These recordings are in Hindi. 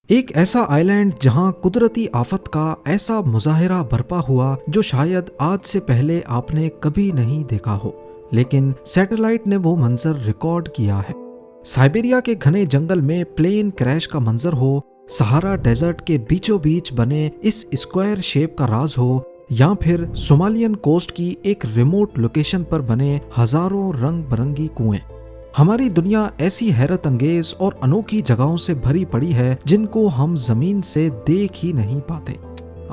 एक ऐसा आइलैंड जहां कुदरती आफत का ऐसा मुजाहिरा बरपा हुआ जो शायद आज से पहले आपने कभी नहीं देखा हो, लेकिन सैटेलाइट ने वो मंजर रिकॉर्ड किया है। साइबेरिया के घने जंगल में प्लेन क्रैश का मंजर हो, सहारा डेजर्ट के बीचों बीच बने इस स्क्वायर शेप का राज हो, या फिर सोमालियन कोस्ट की एक रिमोट लोकेशन पर बने हजारों रंग बिरंगी कुएं। हमारी दुनिया ऐसी हैरत अंगेज और अनोखी जगहों से भरी पड़ी है जिनको हम जमीन से देख ही नहीं पाते।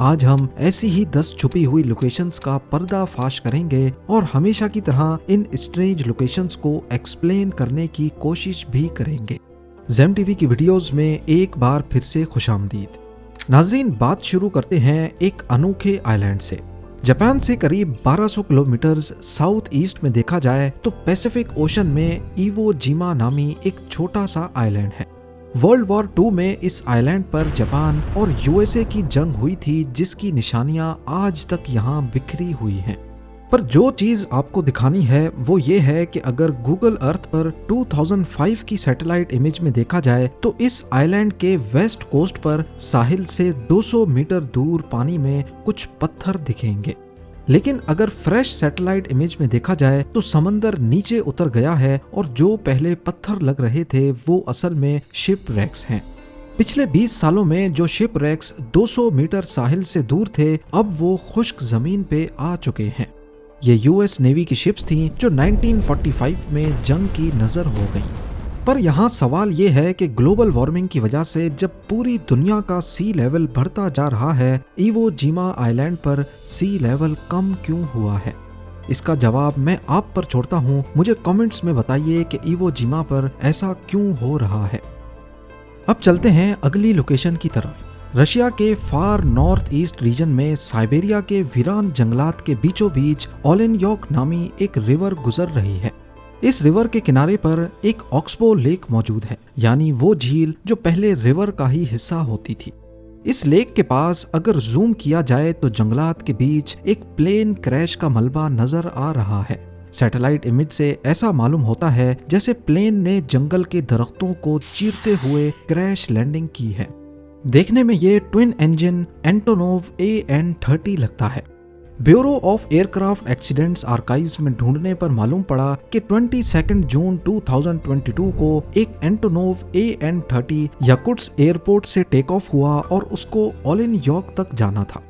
आज हम ऐसी ही 10 छुपी हुई लोकेशंस का पर्दाफाश करेंगे और हमेशा की तरह इन स्ट्रेंज लोकेशंस को एक्सप्लेन करने की कोशिश भी करेंगे। ज़ेम टीवी की वीडियोस में एक बार फिर से खुशामदीद। नाजरीन, बात शुरू करते हैं एक अनोखे आइलैंड से। जापान से करीब 1200 किलोमीटर साउथ ईस्ट में देखा जाए तो पैसिफिक ओशन में इवो जिमा नामी एक छोटा सा आइलैंड है। वर्ल्ड वॉर 2 में इस आइलैंड पर जापान और यूएसए की जंग हुई थी, जिसकी निशानियां आज तक यहाँ बिखरी हुई हैं। पर जो चीज आपको दिखानी है वो ये है कि अगर गूगल अर्थ पर 2005 की सैटेलाइट इमेज में देखा जाए तो इस आइलैंड के वेस्ट कोस्ट पर साहिल से 200 मीटर दूर पानी में कुछ पत्थर दिखेंगे। लेकिन अगर फ्रेश सैटेलाइट इमेज में देखा जाए तो समंदर नीचे उतर गया है और जो पहले पत्थर लग रहे थे वो असल में शिप रैक्स हैं। पिछले 20 सालों में जो शिप रैक्स 200 मीटर साहिल से दूर थे, अब वो खुश्क जमीन पे आ चुके हैं। ये यूएस नेवी की शिप्स थीं जो 1945 में जंग की नजर हो गईं। पर यहाँ सवाल ये है कि ग्लोबल वार्मिंग की वजह से जब पूरी दुनिया का सी लेवल बढ़ता जा रहा है, इवो जिमा आइलैंड पर सी लेवल कम क्यों हुआ है? इसका जवाब मैं आप पर छोड़ता हूँ। मुझे कमेंट्स में बताइए कि इवो जिमा पर ऐसा क्यों हो रहा है। अब चलते हैं अगली लोकेशन की तरफ। रशिया के फार नॉर्थ ईस्ट रीजन में साइबेरिया के वीरान जंगलात के बीचों बीच ओलेनयॉक नामी एक रिवर गुजर रही है। इस रिवर के किनारे पर एक ऑक्सबो लेक मौजूद है, यानी वो झील जो पहले रिवर का ही हिस्सा होती थी। इस लेक के पास अगर जूम किया जाए तो जंगलात के बीच एक प्लेन क्रैश का मलबा नजर आ रहा है। सैटेलाइट इमेज से ऐसा मालूम होता है जैसे प्लेन ने जंगल के दरख्तों को चीरते हुए क्रैश लैंडिंग की है। देखने में ये ट्विन इंजन एंटोनोव AN-30 लगता है। Bureau of aircraft accidents archives में ढूंढने पर मालूम पड़ा कि 22 जून 2022 को एक एंटोनोव AN-30 याकुट्स एयरपोर्ट से टेक ऑफ हुआ और उसको ओलेनयॉक तक जाना था।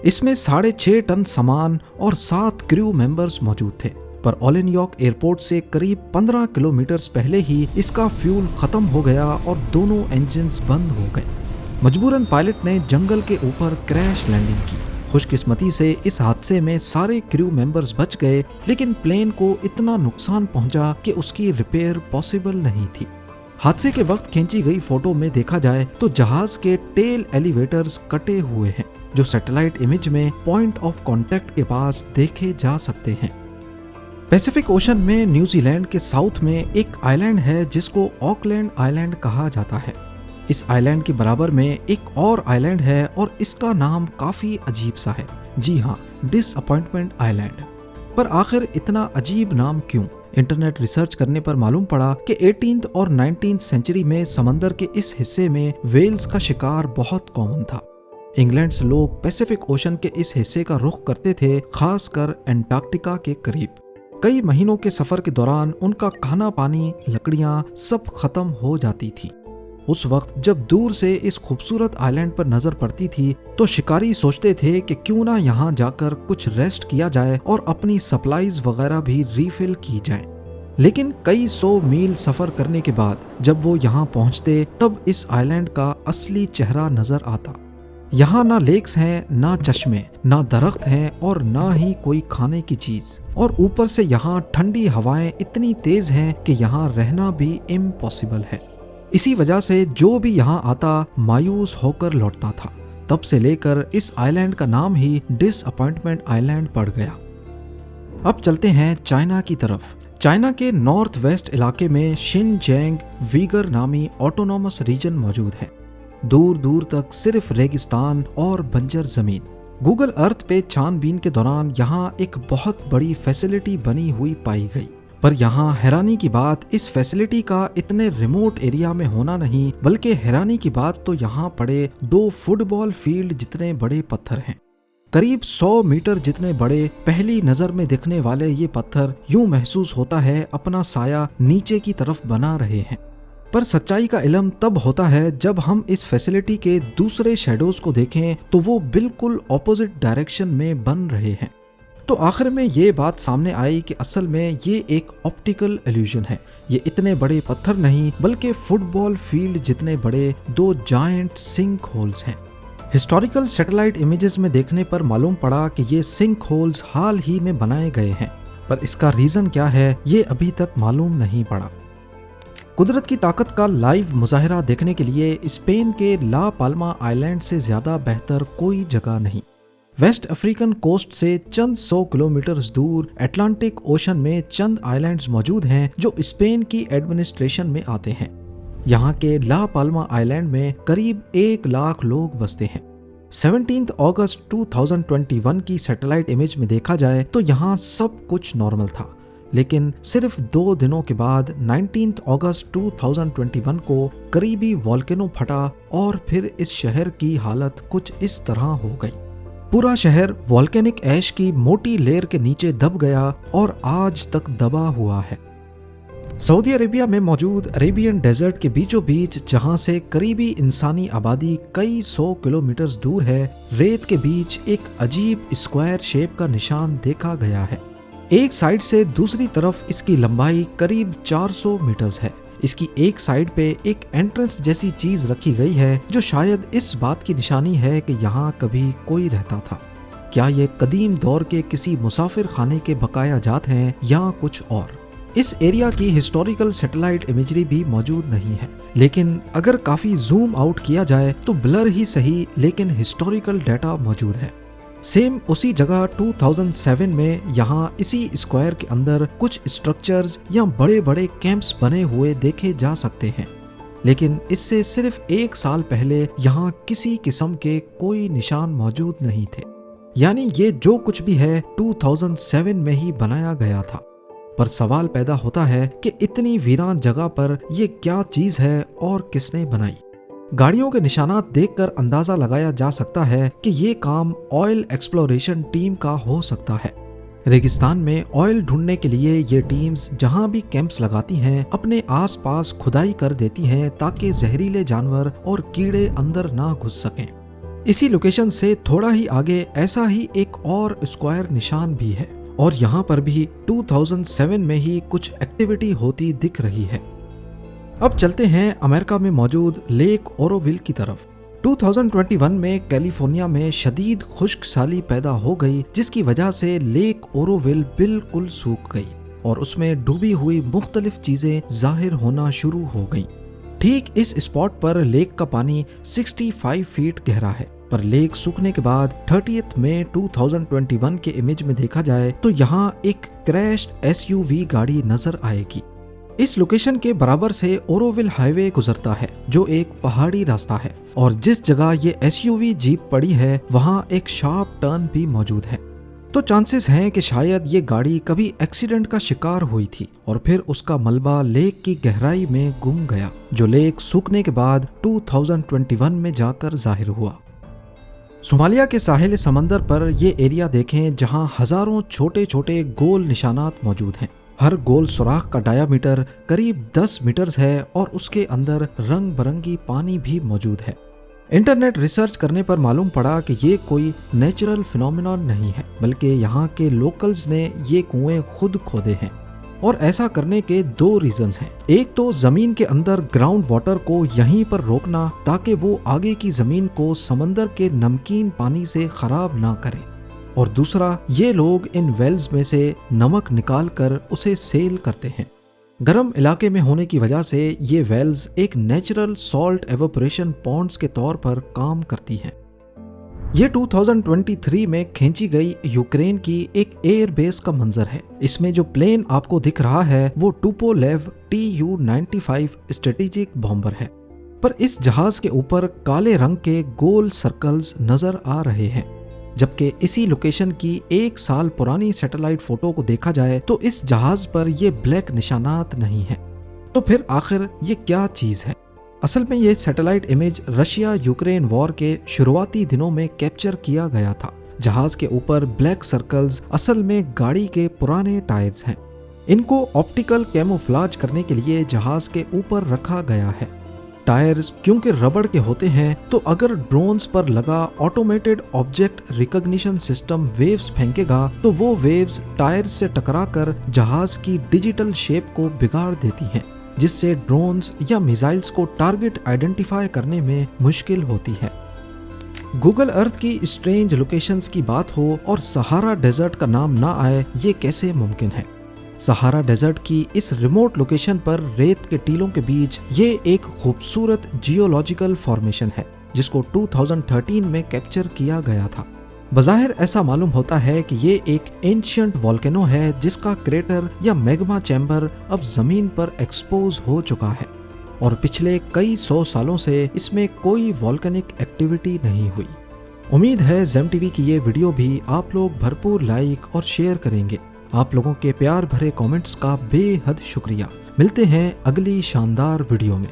इसमें 6.5 टन सामान और 7 क्रू मेंबर्स मौजूद थे, पर ओलेनयॉक एयरपोर्ट से करीब 15 किलोमीटर पहले ही इसका फ्यूल खत्म हो गया और दोनों इंजन्स बंद हो गए। मजबूरन पायलट ने जंगल के ऊपर क्रैश लैंडिंग की। खुशकिस्मती से इस हादसे में सारे क्रू मेंबर्स बच गए, लेकिन प्लेन को इतना नुकसान पहुंचा कि उसकी रिपेयर पॉसिबल नहीं थी। हादसे के वक्त खींची गई फोटो में देखा जाए तो जहाज के टेल एलिवेटर्स कटे हुए हैं, जो सैटेलाइट इमेज में पॉइंट ऑफ कांटेक्ट के पास देखे जा सकते हैं। पैसिफिक ओशन में न्यूजीलैंड के साउथ में एक आइलैंड है जिसको ऑकलैंड आइलैंड कहा जाता है। इस आइलैंड के बराबर में एक और आइलैंड है और इसका नाम काफी अजीब सा है। जी हाँ, डिसअपॉइंटमेंट आइलैंड। पर आखिर इतना अजीब नाम क्यों? इंटरनेट रिसर्च करने पर मालूम पड़ा कि 18th और 19th सेंचुरी में समंदर के इस हिस्से में वेल्स का शिकार बहुत कॉमन था। इंग्लैंड से लोग पैसिफिक ओशन के इस हिस्से का रुख करते थे, खासकर एंटार्क्टिका के करीब। कई महीनों के सफर के दौरान उनका खाना पानी, लकड़ियां सब खत्म हो जाती थी। उस वक्त जब दूर से इस खूबसूरत आइलैंड पर नजर पड़ती थी तो शिकारी सोचते थे कि क्यों ना यहाँ जाकर कुछ रेस्ट किया जाए और अपनी सप्लाईज वगैरह भी रीफिल की जाए। लेकिन कई 100 मील सफर करने के बाद जब वो यहाँ पहुँचते तब इस आइलैंड का असली चेहरा नजर आता। यहाँ ना लेक्स हैं, ना चश्मे, ना दरख्त हैं और ना ही कोई खाने की चीज, और ऊपर से यहाँ ठंडी हवाएं इतनी तेज हैं कि यहाँ रहना भी इम्पॉसिबल है। इसी वजह से जो भी यहाँ आता मायूस होकर लौटता था। तब से लेकर इस आइलैंड का नाम ही डिसअपॉइंटमेंट आइलैंड पड़ गया। अब चलते हैं चाइना की तरफ। चाइना के नॉर्थ वेस्ट इलाके में शिनजियांग वीगर नामी ऑटोनॉमस रीजन मौजूद है। दूर दूर तक सिर्फ रेगिस्तान और बंजर जमीन। गूगल अर्थ पे छानबीन के दौरान यहाँ एक बहुत बड़ी फैसिलिटी बनी हुई पाई गई। पर यहाँ हैरानी की बात इस फैसिलिटी का इतने रिमोट एरिया में होना नहीं, बल्कि हैरानी की बात तो यहाँ पड़े 2 फुटबॉल फील्ड जितने बड़े पत्थर हैं। करीब 100 मीटर जितने बड़े। पहली नजर में दिखने वाले ये पत्थर यूं महसूस होता है अपना साया नीचे की तरफ बना रहे हैं। पर सच्चाई का इल्म तब होता है जब हम इस फैसिलिटी के दूसरे शेडोज को देखें तो वो बिल्कुल ऑपोजिट डायरेक्शन में बन रहे हैं। तो आखिर में ये बात सामने आई कि असल में ये एक ऑप्टिकल इल्यूजन है। ये इतने बड़े पत्थर नहीं बल्कि फुटबॉल फील्ड जितने बड़े 2 जायंट सिंक होल्स हैं। हिस्टोरिकल सैटेलाइट इमेजेस में देखने पर मालूम पड़ा कि ये सिंक होल्स हाल ही में बनाए गए हैं, पर इसका रीजन क्या है ये अभी तक मालूम नहीं पड़ा। कुदरत की ताकत का लाइव मुजाहिरा देखने के लिए स्पेन के ला पाल्मा आइलैंड से ज्यादा बेहतर कोई जगह नहीं। वेस्ट अफ्रीकन कोस्ट से चंद 100 किलोमीटर दूर अटलांटिक ओशन में चंद आइलैंड्स मौजूद हैं जो स्पेन की एडमिनिस्ट्रेशन में आते हैं। यहाँ के ला पाल्मा आइलैंड में करीब 1 लाख लोग बसते हैं। 17 अगस्त 2021 की सैटेलाइट इमेज में देखा जाए तो यहाँ सब कुछ नॉर्मल था, लेकिन सिर्फ 2 दिनों के बाद 19 अगस्त 2021 को करीबी वोल्केनो फटा और फिर इस शहर की हालत कुछ इस तरह हो गई। पूरा शहर वोल्केनिक ऐश की मोटी लेयर के नीचे दब गया और आज तक दबा हुआ है। सऊदी अरेबिया में मौजूद अरेबियन डेजर्ट के बीचों बीच, जहां से करीबी इंसानी आबादी कई 100 किलोमीटर दूर है, रेत के बीच एक अजीब स्क्वायर शेप का निशान देखा गया है। एक साइड से दूसरी तरफ इसकी लंबाई करीब 400 मीटर्स है। इसकी एक साइड पे एक एंट्रेंस जैसी चीज रखी गई है जो शायद इस बात की निशानी है कि यहाँ कभी कोई रहता था। क्या ये कदीम दौर के किसी मुसाफिर खाने के बकाया जात हैं या कुछ और? इस एरिया की हिस्टोरिकल सैटेलाइट इमेजरी भी मौजूद नहीं है, लेकिन अगर काफी जूम आउट किया जाए तो ब्लर ही सही लेकिन हिस्टोरिकल डाटा मौजूद है। सेम उसी जगह 2007 में यहाँ इसी स्क्वायर के अंदर कुछ स्ट्रक्चर्स या बड़े बड़े कैंप्स बने हुए देखे जा सकते हैं, लेकिन इससे सिर्फ 1 साल पहले यहाँ किसी किस्म के कोई निशान मौजूद नहीं थे। यानी ये जो कुछ भी है 2007 में ही बनाया गया था। पर सवाल पैदा होता है कि इतनी वीरान जगह पर ये क्या चीज है और किसने बनाई? गाड़ियों के निशानात देखकर अंदाजा लगाया जा सकता है कि ये काम ऑयल एक्सप्लोरेशन टीम का हो सकता है। रेगिस्तान में ऑयल ढूंढने के लिए ये टीम्स जहां भी कैंप्स लगाती हैं, अपने आसपास खुदाई कर देती हैं ताकि जहरीले जानवर और कीड़े अंदर ना घुस सकें। इसी लोकेशन से थोड़ा ही आगे ऐसा ही एक और स्क्वायर निशान भी है और यहाँ पर भी 2007 में ही कुछ एक्टिविटी होती दिख रही है। अब चलते हैं अमेरिका में मौजूद लेक ओरोविल की तरफ। 2021 में कैलिफोर्निया में शदीद खुश्क साली पैदा हो गई, जिसकी वजह से लेक ओरोविल बिल्कुल सूख गई और उसमें डूबी हुई मुख्तलिफ चीजें जाहिर होना शुरू हो गईं। ठीक इस स्पॉट पर लेक का पानी 65 फीट गहरा है, पर लेक सूखने के बाद 30 मई 2021 के इमेज में देखा जाए तो यहाँ एक क्रैश्ड SUV गाड़ी नजर आएगी। इस लोकेशन के बराबर से ओरोविल हाईवे गुजरता है जो एक पहाड़ी रास्ता है, और जिस जगह ये SUV जीप पड़ी है वहाँ एक शार्प टर्न भी मौजूद है। तो चांसेस हैं कि शायद ये गाड़ी कभी एक्सीडेंट का शिकार हुई थी और फिर उसका मलबा लेक की गहराई में गुम गया, जो लेक सूखने के बाद 2021 में जाकर जाहिर हुआ। सोमालिया के साहिल समंदर पर ये एरिया देखें जहां हजारों छोटे छोटे गोल निशानात मौजूद हैं। हर गोल सुराख का डायामीटर करीब 10 मीटर है और उसके अंदर रंग बिरंगी पानी भी मौजूद है। इंटरनेट रिसर्च करने पर मालूम पड़ा कि ये कोई नेचुरल फिनोमेनन नहीं है, बल्कि यहाँ के लोकल्स ने ये कुएं खुद खोदे हैं। और ऐसा करने के 2 रीजंस हैं। एक तो जमीन के अंदर ग्राउंड वाटर को यहीं पर रोकना ताकि वो आगे की जमीन को समंदर के नमकीन पानी से खराब ना करे, और दूसरा ये लोग इन वेल्स में से नमक निकाल कर उसे सेल करते हैं। गर्म इलाके में होने की वजह से ये वेल्स एक नेचुरल सॉल्ट एवोपरेशन पॉन्ड्स के तौर पर काम करती हैं। ये 2023 में खींची गई यूक्रेन की एक एयर बेस का मंजर है। इसमें जो प्लेन आपको दिख रहा है वो टुपोलेव Tu-95 स्ट्रेटेजिक बॉम्बर है, पर इस जहाज के ऊपर काले रंग के गोल सर्कल्स नजर आ रहे हैं। जबकि इसी लोकेशन की 1 साल पुरानी सैटेलाइट फोटो को देखा जाए तो इस जहाज पर ये ब्लैक निशानात नहीं है। तो फिर आखिर ये क्या चीज है? असल में ये satellite image Russia Ukraine war के शुरुआती दिनों में कैप्चर किया गया था। जहाज के ऊपर ब्लैक सर्कल्स असल में गाड़ी के पुराने टायर्स हैं। इनको ऑप्टिकल कैमोफ्लाज करने के लिए जहाज के ऊपर रखा गया है। टायर्स क्योंकि रबड़ के होते हैं तो अगर ड्रोन्स पर लगा automated object recognition system waves फेंकेगा तो वो वेव्स टायर्स से टकराकर जहाज की डिजिटल शेप को बिगाड़ देती हैं, जिससे ड्रोन्स या मिसाइल्स को टारगेट आइडेंटिफाई करने में मुश्किल होती है। गूगल अर्थ की स्ट्रेंज लोकेशंस की बात हो और सहारा डेजर्ट का नाम ना आए, ये कैसे मुमकिन है? सहारा डेजर्ट की इस रिमोट लोकेशन पर रेत के टीलों के बीच ये एक खूबसूरत जियोलॉजिकल फॉर्मेशन है जिसको 2013 में कैप्चर किया गया था। बज़ाहिर ऐसा मालूम होता है कि ये एक एंशिएंट वोल्केनो है जिसका क्रेटर या मैग्मा चैम्बर अब जमीन पर एक्सपोज हो चुका है और पिछले कई 100 सालों से इसमें कोई वोल्केनिक एक्टिविटी नहीं हुई। उम्मीद है ज़ेम टीवी की ये वीडियो भी आप लोग भरपूर लाइक और शेयर करेंगे। आप लोगों के प्यार भरे कमेंट्स का बेहद शुक्रिया। मिलते हैं अगली शानदार वीडियो में।